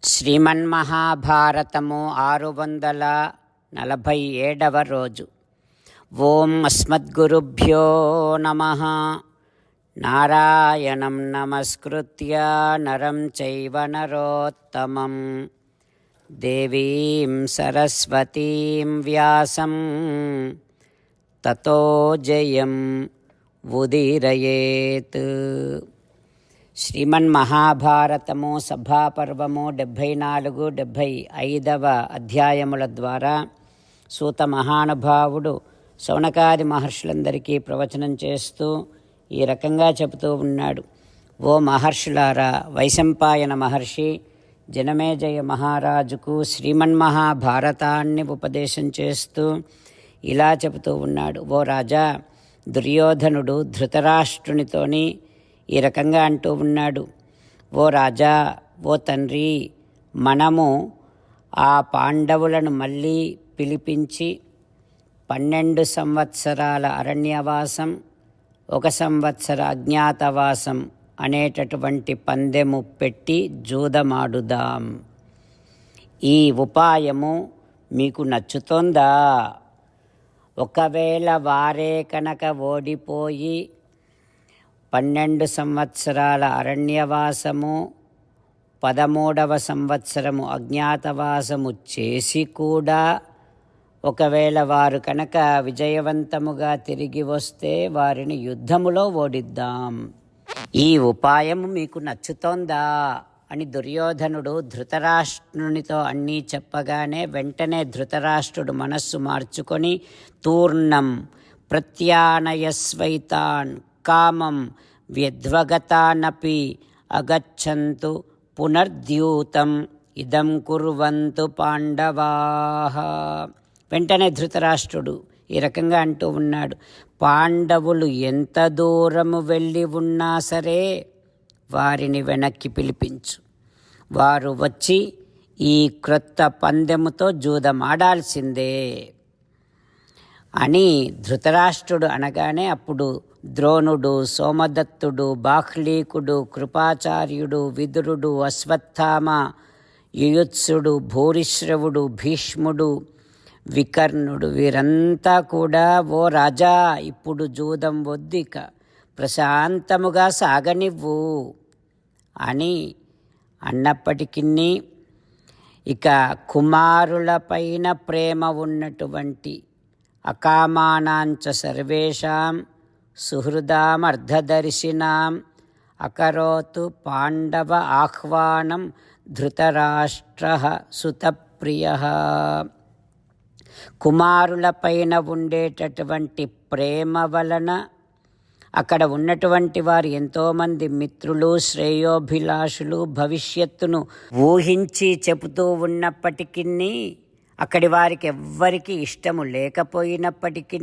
శ్రీమన్మహాభారతము 647వ రోజు. ఓం అస్మద్గురుభ్యో నమః. నారాయణం నమస్కృత్య నరం చైవ నరోత్తమం దేవీం సరస్వతీం వ్యాసం తతో జయం ఉదీరయేత్. శ్రీమన్మహాభారతము సభాపర్వము 74-75వ అధ్యాయముల ద్వారా సూత మహానుభావుడు శౌనకాది మహర్షులందరికీ ప్రవచనం చేస్తూ ఈ రకంగా చెబుతూ ఉన్నాడు. ఓ మహర్షులారా, వైశంపాయన మహర్షి జనమేజయ మహారాజుకు శ్రీమన్మహాభారతాన్ని ఉపదేశం చేస్తూ ఇలా చెబుతూ ఉన్నాడు. ఓ రాజా, దుర్యోధనుడు ధృతరాష్ట్రునితోని ఈ రకంగా అంటూ ఉన్నాడు. ఓ రాజా, ఓ తండ్రి, మనము ఆ పాండవులను మళ్ళీ పిలిపించి 12 సంవత్సరాల అరణ్యవాసం, 1 సంవత్సర అజ్ఞాతవాసం అనేటటువంటి పందెము పెట్టి జూదమాడుదాం. ఈ ఉపాయము మీకు నచ్చుతోందా? ఒకవేళ వారే కనుక ఓడిపోయి 12 సంవత్సరాల అరణ్యవాసము, 13వ సంవత్సరము అజ్ఞాతవాసము చేసి కూడా ఒకవేళ వారు కనుక విజయవంతముగా తిరిగి వస్తే వారిని యుద్ధములో ఓడిద్దాం. ఈ ఉపాయము మీకు నచ్చుతోందా అని దుర్యోధనుడు ధృతరాష్ట్రునితో అన్నీ చెప్పగానే వెంటనే ధృతరాష్ట్రుడు మనస్సు మార్చుకొని తూర్ణం ప్రత్యానయస్వైతాన్ కామం వ్యధ్వగతానపి అగచ్చంతు పునర్ద్యూతం ఇదం కుర్వంతు పాండవాః. వెంటనే ధృతరాష్ట్రుడు ఈ రకంగా అంటూ ఉన్నాడు. పాండవులు ఎంత దూరము వెళ్ళి ఉన్నా సరే వారిని వెనక్కి పిలిపించు. వారు వచ్చి ఈ క్రొత్త పందెముతో జూదమాడాల్సిందే అని ధృతరాష్ట్రుడు అనగానే అప్పుడు ద్రోణుడు, సోమదత్తుడు, బాహ్లీకుడు, కృపాచార్యుడు, విదురుడు, అశ్వత్థామ, యుయుత్సుడు, భూరిశ్రవుడు, భీష్ముడు, వికర్ణుడు వీరంతా కూడా ఓ రాజా, ఇప్పుడు జూదం వద్దిక, ప్రశాంతముగా సాగనివ్వు అని అన్నప్పటికీ ఇక కుమారులపైన ప్రేమ ఉన్నటువంటి అకామానాంచ సర్వేషాం సుహృదామర్ధదర్శినాం అకరోతు పాండవ ఆహ్వానం ధృతరాష్ట్రః సుతప్రియః. కుమారులపైన ఉండేటటువంటి ప్రేమ వలన అక్కడ ఉన్నటువంటి వారు ఎంతోమంది మిత్రులు, శ్రేయోభిలాషులు భవిష్యత్తును ఊహించి చెబుతూ ఉన్నప్పటికీ అక్కడి వారికి ఎవ్వరికి ఇష్టము లేకపోయినప్పటికీ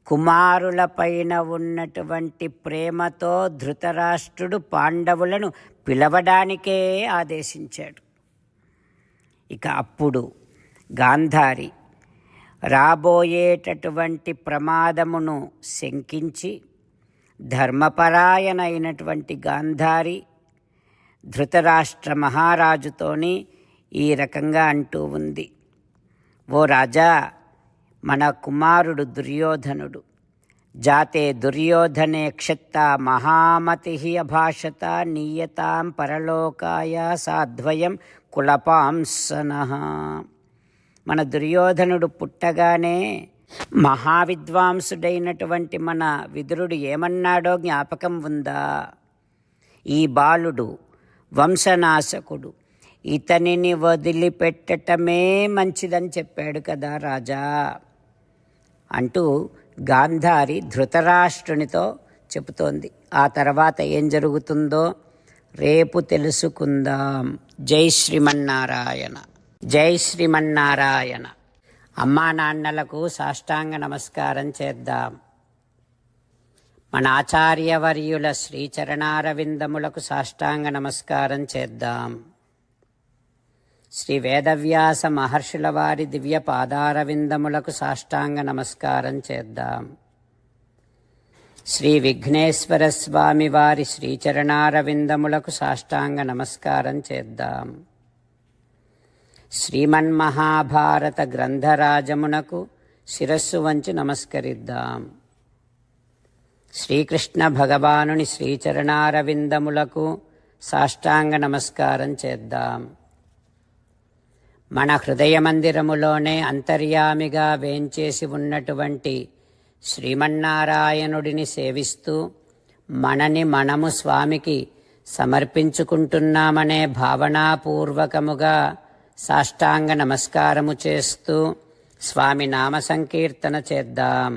కుమారులపైన ఉన్నటువంటి ప్రేమతో ధృతరాష్ట్రుడు పాండవులను పిలవడానికే ఆదేశించాడు. ఇక అప్పుడు గాంధారి రాబోయేటటువంటి ప్రమాదమును శంకించి ధర్మపరాయణైనటువంటి గాంధారి ధృతరాష్ట్ర మహారాజుతోని ఈ రకంగా అంటూ ఉంది. ఓ రాజా, మన కుమారుడు దుర్యోధనుడు జాతే దుర్యోధనే క్షత్త మహామతి అభాషత నీయతాం పరలోకాయ సాద్వయం కులపాంసనః. మన దుర్యోధనుడు పుట్టగానే మహావిద్వాంసుడైనటువంటి మన విదురుడు ఏమన్నాడో జ్ఞాపకం ఉందా? ఈ బాలుడు వంశనాశకుడు, ఇతనిని వదిలిపెట్టటమే మంచిదని చెప్పాడు కదా రాజా అంటూ గాంధారి ధృతరాష్ట్రునితో చెబుతోంది. ఆ తర్వాత ఏం జరుగుతుందో రేపు తెలుసుకుందాం. జై శ్రీమన్నారాయణ, జై శ్రీమన్నారాయణ. అమ్మా నాన్నలకు సాష్టాంగ నమస్కారం చేద్దాం. మన ఆచార్యవర్యుల శ్రీచరణారవిందములకు సాష్టాంగ నమస్కారం చేద్దాం. శ్రీ వేదవ్యాస మహర్షుల వారి దివ్య పాదారవిందములకు సాష్టాంగ నమస్కారం చేద్దాం. శ్రీ విఘ్నేశ్వర స్వామి వారి శ్రీచరణారవిందములకు సాష్టాంగ నమస్కారం చేద్దాం. శ్రీమన్మహాభారత గ్రంథరాజమునకు శిరస్సు వంచి నమస్కరిద్దాం. శ్రీకృష్ణ భగవానుని శ్రీచరణారవిందములకు సాష్టాంగ నమస్కారం చేద్దాం. మన హృదయ మందిరములోనే అంతర్యామిగా వేంచేసి ఉన్నటువంటి శ్రీమన్నారాయణుడిని సేవిస్తూ మనని మనము స్వామికి సమర్పించుకుంటున్నామనే భావనాపూర్వకముగా సాష్టాంగ నమస్కారము చేస్తూ స్వామి నామ సంకీర్తన చేద్దాం.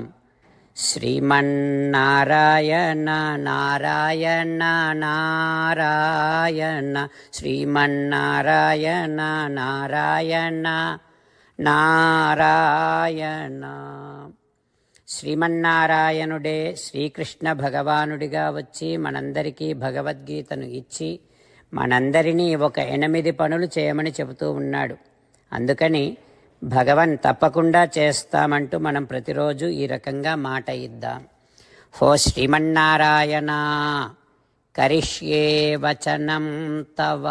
శ్రీమన్నారాయణ నారాయణ నారాయణ శ్రీమన్నారాయణ నారాయణ నారాయణ. శ్రీమన్నారాయణుడే శ్రీకృష్ణ భగవానుడిగా వచ్చి మనందరికీ భగవద్గీతను ఇచ్చి మనందరినీ ఒక 8 పనులు చేయమని చెబుతూ ఉన్నాడు. అందుకని భగవన్ తప్పకుండా చేస్తామంటూ మనం ప్రతిరోజు ఈ రకంగా మాట ఇద్దాం. హో శ్రీమన్నారాయణ కరిష్యే వచనం తవ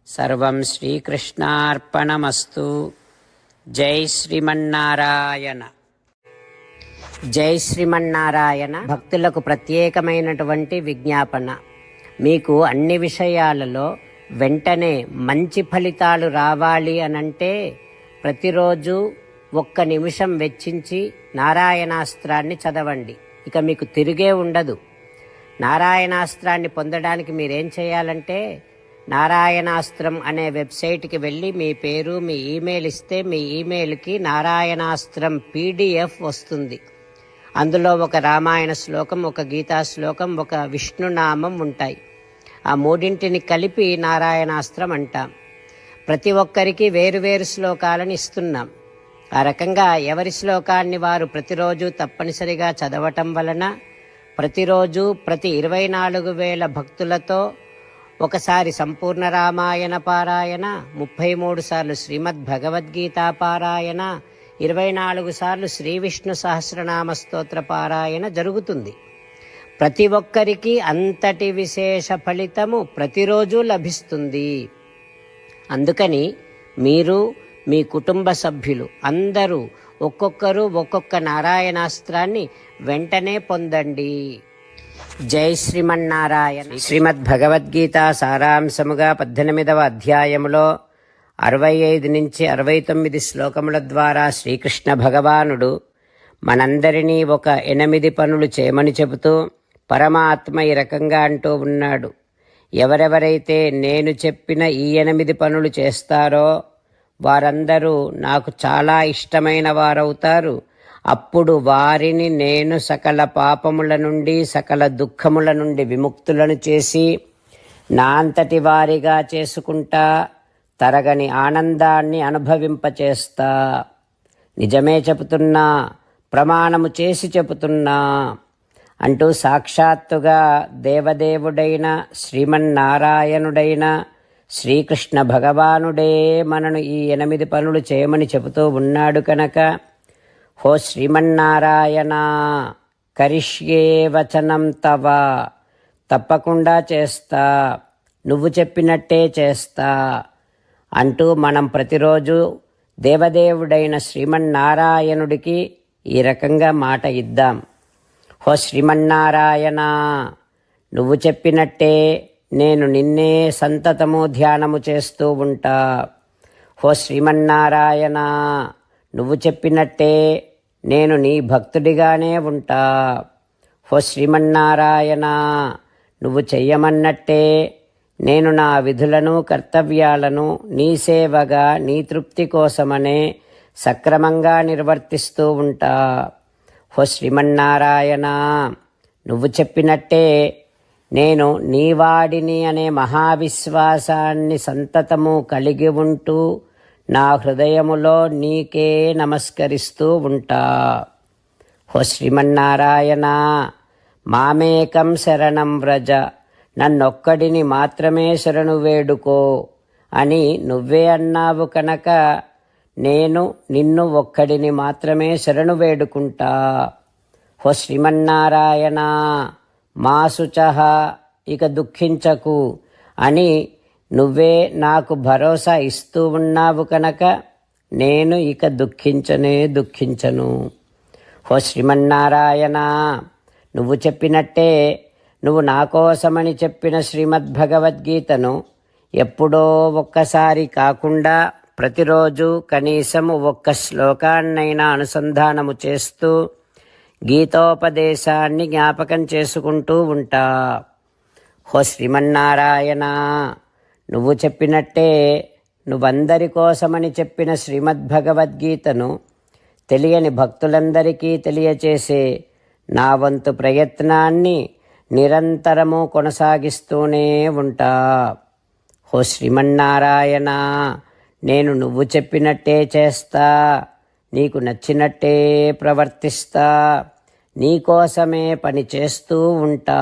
సర్వం శ్రీకృష్ణార్పణమస్తు. జై శ్రీమన్నారాయణ. జై శ్రీమన్నారాయణ. భక్తులకు ప్రత్యేకమైనటువంటి విజ్ఞాపన. మీకు అన్ని విషయాలలో వెంటనే మంచి ఫలితాలు రావాలి అనంటే ప్రతిరోజు 1 నిమిషం వెచ్చించి నారాయణాస్త్రాన్ని చదవండి. ఇక మీకు తిరిగే ఉండదు. నారాయణాస్త్రాన్ని పొందడానికి మీరేం చేయాలంటే నారాయణాస్త్రం అనే వెబ్సైట్కి వెళ్ళి మీ పేరు మీ ఈమెయిల్ ఇస్తే మీ ఈమెయిల్కి నారాయణాస్త్రం PDF వస్తుంది. అందులో ఒక రామాయణ శ్లోకం, ఒక గీతా శ్లోకం, ఒక విష్ణునామం ఉంటాయి. ఆ 3 కలిపి నారాయణాస్త్రం అంటాం. ప్రతి ఒక్కరికి వేరువేరు శ్లోకాలను ఇస్తున్నాం. ఆ రకంగా ఎవరి శ్లోకాన్ని వారు ప్రతిరోజు తప్పనిసరిగా చదవటం వలన ప్రతిరోజు ప్రతి 24,000 భక్తులతో ఒకసారి సంపూర్ణ రామాయణ పారాయణ, 33 సార్లు శ్రీమద్ భగవద్గీత పారాయణ, 24 సార్లు శ్రీ విష్ణు సహస్రనామ స్తోత్ర పారాయణ జరుగుతుంది. ప్రతి ఒక్కరికి అంతటి విశేష ఫలితము ప్రతిరోజు లభిస్తుంది. అందుకని మీరు మీ కుటుంబ సభ్యులు అందరూ ఒక్కొక్కరు ఒక్కొక్క నారాయణాస్త్రాన్ని వెంటనే పొందండి. జై శ్రీమన్నారాయణ. శ్రీమద్ భగవద్గీత సారాంశముగా 18వ అధ్యాయములో 65 నుంచి 69 శ్లోకముల ద్వారా శ్రీకృష్ణ భగవానుడు మనందరినీ ఒక 8 పనులు చేయమని చెబుతూ పరమాత్మ ఈ రకంగా అంటూ ఉన్నాడు. ఎవరెవరైతే నేను చెప్పిన ఈ 8 పనులు చేస్తారో వారందరూ నాకు చాలా ఇష్టమైన వారవుతారు. అప్పుడు వారిని నేను సకల పాపముల నుండి సకల దుఃఖముల నుండి విముక్తులను చేసి నా అంతటి వారిగా చేసుకుంటా, తరగని ఆనందాన్ని అనుభవింపచేస్తా. నిజమే చెబుతున్నా, ప్రమాణము చేసి చెబుతున్నా అంటూ సాక్షాత్తుగా దేవదేవుడైన శ్రీమన్నారాయణుడైన శ్రీకృష్ణ భగవానుడే మనను ఈ 8 పనులు చేయమని చెబుతూ ఉన్నాడు కనుక హో శ్రీమన్నారాయణ కరిష్యే వచనం తవ తప్పకుండా చేస్తా, నువ్వు చెప్పినట్టే చేస్తా అంటూ మనం ప్రతిరోజు దేవదేవుడైన శ్రీమన్నారాయణుడికి ఈ రకంగా మాట ఇద్దాం. హో శ్రీమన్నారాయణ నువ్వు చెప్పినట్టే నేను నిన్నే సంతతము ధ్యానము చేస్తూ ఉంటా. హో శ్రీమన్నారాయణ నువ్వు చెప్పినట్టే నేను నీ భక్తుడిగానే ఉంటా. హో శ్రీమన్నారాయణ నువ్వు చెయ్యమన్నట్టే నేను నా విధులను కర్తవ్యాలను నీ సేవగా నీ తృప్తి కోసమనే సక్రమంగా నిర్వర్తిస్తూ ఉంటా. హో శ్రీమన్నారాయణ నువ్వు చెప్పినట్టే నేను నీవాడిని అనే మహావిశ్వాసాన్ని సంతతము కలిగి ఉంటూ నా హృదయములో నీకే నమస్కరిస్తూ ఉంటా. హో శ్రీమన్నారాయణ మామేకం శరణం వ్రజ నన్నొక్కడిని మాత్రమే శరణు వేడుకో అని నువ్వే అన్నావు కనుక నేను నిన్ను ఒక్కడిని మాత్రమే శరణు వేడుకుంటా. ఓ శ్రీమన్నారాయణ మా శుచః, ఇక దుఃఖించకు అని నువ్వే నాకు భరోసా ఇస్తూ ఉన్నావు కనుక నేను ఇక దుఃఖించను. ఓ శ్రీమన్నారాయణ, నువ్వు చెప్పినట్టే నువ్వు నా కోసమని చెప్పిన శ్రీమద్భగవద్గీతను ఎప్పుడో ఒక్కసారి కాకుండా ప్రతిరోజు కనీసం ఒక్క శ్లోకాన్నైనా అనుసంధానము చేస్తూ గీతోపదేశాన్ని జ్ఞాపకం చేసుకుంటూ ఉంటా. ఓ శ్రీమన్నారాయణ, నువ్వు చెప్పినట్టే నువ్వందరి కోసమని చెప్పిన శ్రీమద్భగవద్గీతను తెలియని భక్తులందరికీ తెలియచేసే నా వంతు ప్రయత్నాన్ని నిరంతరము కొనసాగిస్తూనే ఉంటా. ఓ శ్రీమన్నారాయణ, నేను నువ్వు చెప్పినట్టే చేస్తా, నీకు నచ్చినట్టే ప్రవర్తిస్తా, నీకోసమే పని చేస్తూ ఉంటా.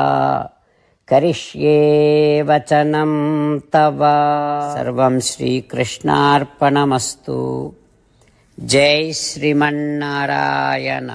కరిష్యే వచనం తవ. సర్వం శ్రీకృష్ణార్పణమస్తు. జై శ్రీమన్నారాయణ.